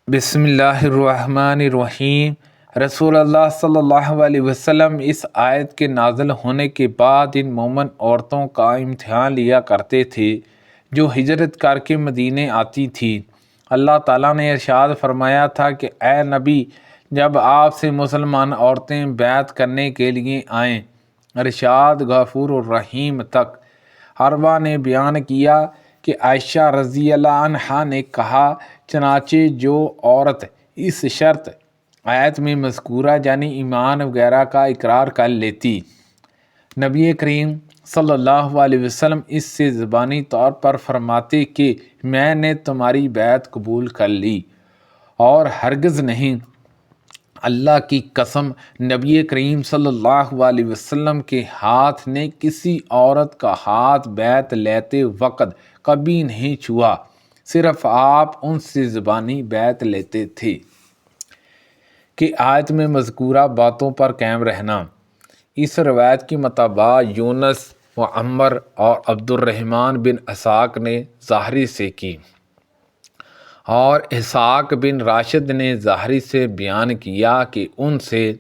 بسم اللہ الرحمن الرحیم۔ رسول اللہ صلی اللہ علیہ وسلم اس آیت کے نازل ہونے کے بعد ان مومن عورتوں کا امتحان لیا کرتے تھے جو ہجرت کر کے مدینے آتی تھی۔ اللہ تعالیٰ نے ارشاد فرمایا تھا کہ اے نبی، جب آپ سے مسلمان عورتیں بیعت کرنے کے لیے آئیں، ارشاد غفور الرحیم تک۔ عروہ نے بیان کیا کہ عائشہ رضی اللہ عنہا نے کہا، چنانچہ جو عورت اس شرط آیت میں مذکورہ یعنی ایمان وغیرہ کا اقرار کر لیتی، نبی کریم صلی اللہ علیہ وسلم اس سے زبانی طور پر فرماتے کہ میں نے تمہاری بیعت قبول کر لی، اور ہرگز نہیں۔ اللہ کی قسم، نبی کریم صلی اللہ علیہ وسلم کے ہاتھ نے کسی عورت کا ہاتھ بیعت لیتے وقت کبھی نہیں چھوا، صرف آپ ان سے زبانی بیعت لیتے تھے۔ کہ آیت میں مذکورہ باتوں پر قائم رہنا۔ اس روایت کے مطابق یونس و عمر اور عبد الرحمن بن اسحاق نے ظاہری سے کی، اور اسحاق بن راشد نے ظاہری سے بیان کیا کہ ان سے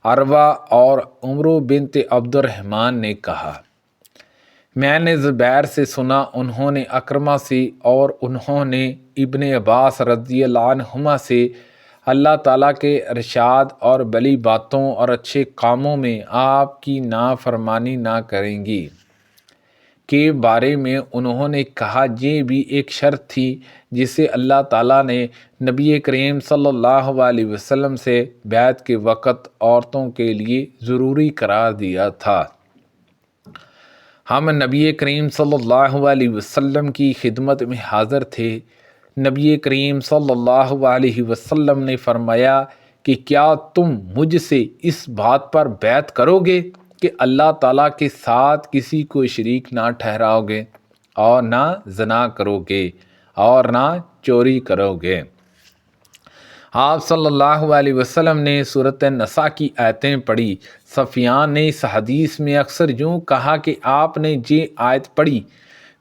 عروہ اور عمرو بنت عبد الرحمن نے کہا، میں نے زبیر سے سنا، انہوں نے اکرمہ سے، اور انہوں نے ابن عباس رضی اللہ عنہما سے اللہ تعالیٰ کے ارشاد اور بلی باتوں اور اچھے کاموں میں آپ کی نافرمانی نہ کریں گی کے بارے میں انہوں نے کہا، یہ بھی ایک شرط تھی جسے اللہ تعالیٰ نے نبی کریم صلی اللہ علیہ وسلم سے بیعت کے وقت عورتوں کے لیے ضروری قرار دیا تھا۔ ہم نبی کریم صلی اللہ علیہ وسلم کی خدمت میں حاضر تھے۔ نبی کریم صلی اللہ علیہ وسلم نے فرمایا کہ کیا تم مجھ سے اس بات پر بیعت کرو گے کہ اللہ تعالیٰ کے ساتھ کسی کو شریک نہ ٹھہراؤ گے، اور نہ زنا کرو گے، اور نہ چوری کرو گے؟ آپ صلی اللہ علیہ وسلم نے سورۃ النساء کی آیتیں پڑھی۔ سفیان نے اس حدیث میں اکثر یوں کہا کہ آپ نے یہ آیت پڑھی،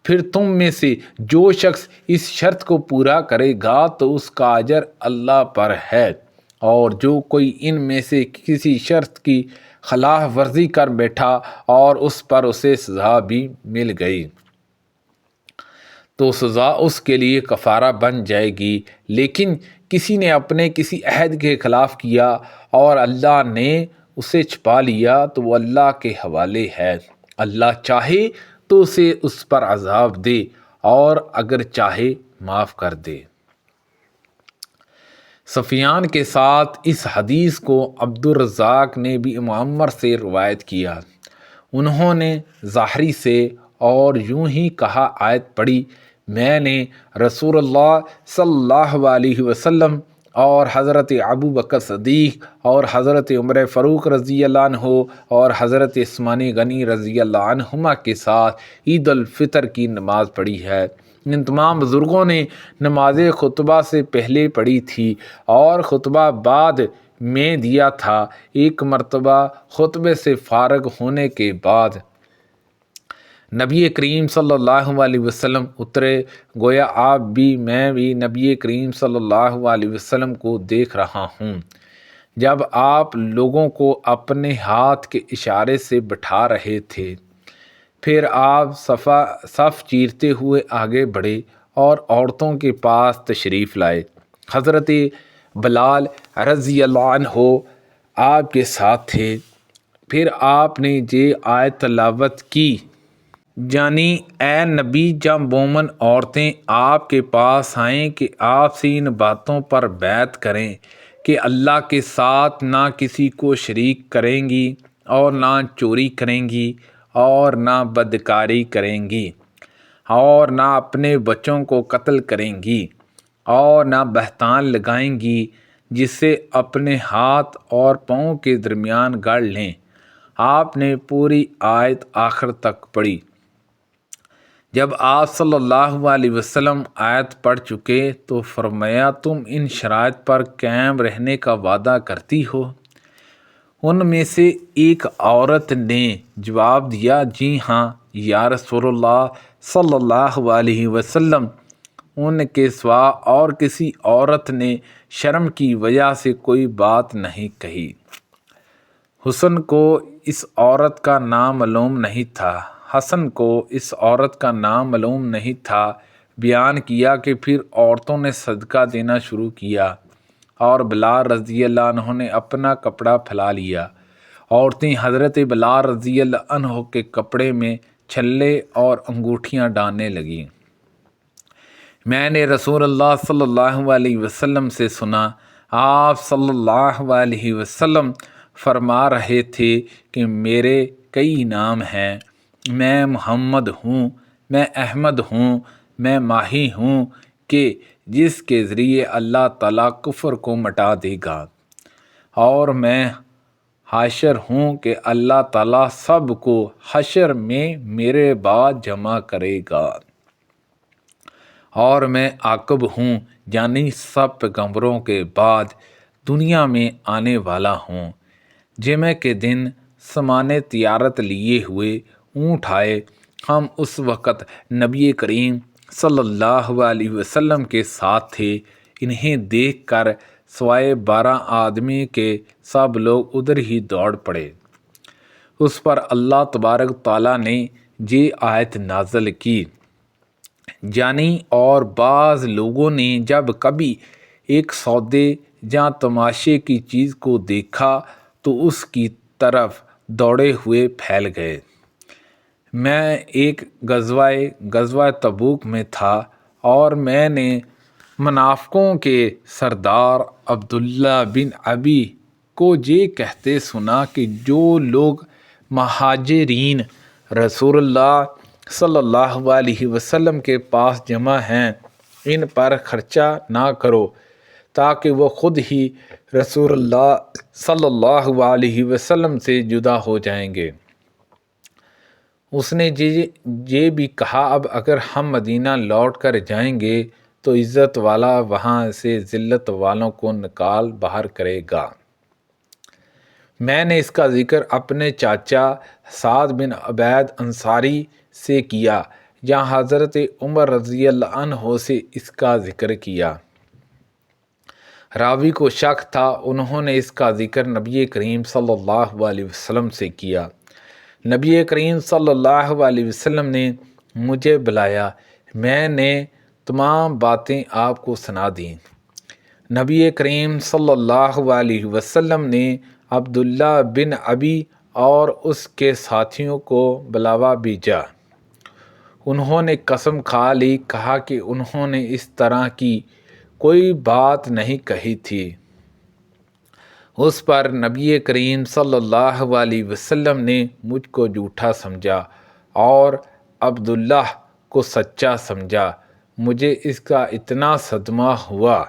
پھر تم میں سے جو شخص اس شرط کو پورا کرے گا تو اس کا اجر اللہ پر ہے، اور جو کوئی ان میں سے کسی شرط کی خلاف ورزی کر بیٹھا اور اس پر اسے سزا بھی مل گئی تو سزا اس کے لیے کفارہ بن جائے گی۔ لیکن کسی نے اپنے کسی عہد کے خلاف کیا اور اللہ نے اسے چھپا لیا تو وہ اللہ کے حوالے ہے۔ اللہ چاہے تو اسے اس پر عذاب دے، اور اگر چاہے معاف کر دے۔ سفیان کے ساتھ اس حدیث کو عبد الرزاق نے بھی معمر سے روایت کیا۔ انہوں نے ظاہری سے اور یوں ہی کہا، آیت پڑھی، میں نے رسول اللہ صلی اللہ علیہ وسلم اور حضرت ابو بکر صدیق اور حضرت عمر فاروق رضی اللہ عنہ اور حضرت عثمان غنی رضی اللہ عنہما کے ساتھ عید الفطر کی نماز پڑھی ہے۔ ان تمام بزرگوں نے نماز خطبہ سے پہلے پڑھی تھی اور خطبہ بعد میں دیا تھا۔ ایک مرتبہ خطبے سے فارغ ہونے کے بعد نبی کریم صلی اللہ علیہ وسلم اترے، گویا آپ بھی میں بھی نبی کریم صلی اللہ علیہ وسلم کو دیکھ رہا ہوں جب آپ لوگوں کو اپنے ہاتھ کے اشارے سے بٹھا رہے تھے۔ پھر آپ صف چیرتے ہوئے آگے بڑھے اور عورتوں کے پاس تشریف لائے۔ حضرت بلال رضی اللہ عنہ آپ کے ساتھ تھے۔ پھر آپ نے یہ آیت تلاوت کی، یعنی اے نبی، جب مومن عورتیں آپ کے پاس آئیں کہ آپ سے ان باتوں پر بیعت کریں کہ اللہ کے ساتھ نہ کسی کو شریک کریں گی، اور نہ چوری کریں گی، اور نہ بدکاری کریں گی، اور نہ اپنے بچوں کو قتل کریں گی، اور نہ بہتان لگائیں گی جسے اپنے ہاتھ اور پاؤں کے درمیان گڑھ لیں۔ آپ نے پوری آیت آخر تک پڑھی۔ جب آپ صلی اللہ علیہ وسلم آیت پڑھ چکے تو فرمایا، تم ان شرائط پر قائم رہنے کا وعدہ کرتی ہو؟ ان میں سے ایک عورت نے جواب دیا، جی ہاں یا رسول اللہ صلی اللہ علیہ وسلم۔ ان کے سوا اور کسی عورت نے شرم کی وجہ سے کوئی بات نہیں کہی۔ حسن کو اس عورت کا نام معلوم نہیں تھا بیان کیا کہ پھر عورتوں نے صدقہ دینا شروع کیا اور بلال رضی اللہ عنہ نے اپنا کپڑا پھیلا لیا۔ عورتیں حضرت بلال رضی اللہ عنہ کے کپڑے میں چھلے اور انگوٹھیاں ڈالنے لگیں۔ میں نے رسول اللہ صلی اللہ علیہ وسلم سے سنا، آپ صلی اللہ علیہ وسلم فرما رہے تھے کہ میرے کئی نام ہیں، میں محمد ہوں، میں احمد ہوں، میں ماہی ہوں کہ جس کے ذریعے اللہ تعالیٰ کفر کو مٹا دے گا، اور میں حاشر ہوں کہ اللہ تعالیٰ سب کو حشر میں میرے بعد جمع کرے گا، اور میں عاقب ہوں یعنی سب پیغمبروں کے بعد دنیا میں آنے والا ہوں۔ جمعہ کے دن سامان تجارت لیے ہوئے اونٹ آئے، ہم اس وقت نبی کریم صلی اللہ علیہ وسلم کے ساتھ تھے۔ انہیں دیکھ کر سوائے 12 آدمی کے سب لوگ ادھر ہی دوڑ پڑے۔ اس پر اللہ تبارک تعالیٰ نے یہ آیت نازل کی، یعنی اور بعض لوگوں نے جب کبھی ایک سودے یا تماشے کی چیز کو دیکھا تو اس کی طرف دوڑے ہوئے پھیل گئے۔ میں ایک غزوہ تبوک میں تھا اور میں نے منافقوں کے سردار عبداللہ بن ابی کو یہ کہتے سنا کہ جو لوگ مہاجرین رسول اللہ صلی اللہ علیہ وسلم کے پاس جمع ہیں ان پر خرچہ نہ کرو تاکہ وہ خود ہی رسول اللہ صلی اللہ علیہ وسلم سے جدا ہو جائیں گے۔ اس نے یہ بھی کہا، اب اگر ہم مدینہ لوٹ کر جائیں گے تو عزت والا وہاں سے ذلت والوں کو نکال باہر کرے گا۔ میں نے اس کا ذکر اپنے چاچا سعد بن عبید انصاری سے کیا، جہاں حضرت عمر رضی اللہ عنہ سے اس کا ذکر کیا۔ راوی کو شک تھا، انہوں نے اس کا ذکر نبی کریم صلی اللہ علیہ وسلم سے کیا۔ نبی کریم صلی اللہ علیہ وسلم نے مجھے بلایا، میں نے تمام باتیں آپ کو سنا دیں۔ نبی کریم صلی اللہ علیہ وسلم نے عبداللہ بن ابی اور اس کے ساتھیوں کو بلاوا بھیجا۔ انہوں نے قسم کھا لی، کہا کہ انہوں نے اس طرح کی کوئی بات نہیں کہی تھی۔ اس پر نبی کریم صلی اللہ علیہ وسلم نے مجھ کو جھوٹا سمجھا اور عبداللہ کو سچا سمجھا۔ مجھے اس کا اتنا صدمہ ہوا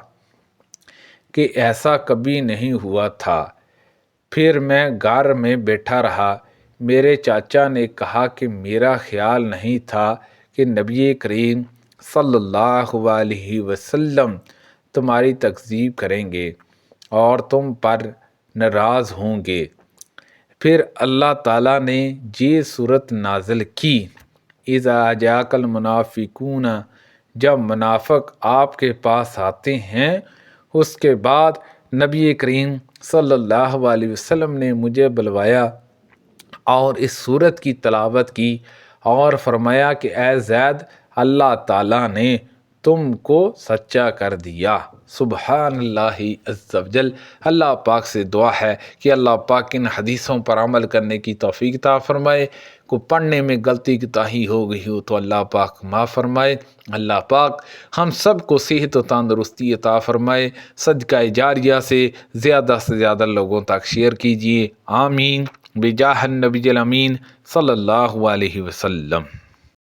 کہ ایسا کبھی نہیں ہوا تھا۔ پھر میں گھر میں بیٹھا رہا۔ میرے چاچا نے کہا کہ میرا خیال نہیں تھا کہ نبی کریم صلی اللہ علیہ وسلم تمہاری تکذیب کریں گے اور تم پر ناراض ہوں گے۔ پھر اللہ تعالیٰ نے یہ صورت نازل کی، اذا جاءک المنافقون، جب منافق آپ کے پاس آتے ہیں۔ اس کے بعد نبی کریم صلی اللہ علیہ وسلم نے مجھے بلوایا اور اس صورت کی تلاوت کی اور فرمایا کہ اے زید، اللہ تعالیٰ نے تم کو سچا کر دیا۔ سبحان اللہ عز و جل۔ اللہ پاک سے دعا ہے کہ اللہ پاک ان حدیثوں پر عمل کرنے کی توفیق عطا فرمائے۔ کو پڑھنے میں غلطی کوتاہی ہو گئی ہو تو اللہ پاک معاف فرمائے۔ اللہ پاک ہم سب کو صحت و تندرستی عطا فرمائے۔ صدقہ جاریہ سے زیادہ لوگوں تک شیئر کیجیے، آمین، بجاہ النبی الامین صلی اللہ علیہ وسلم۔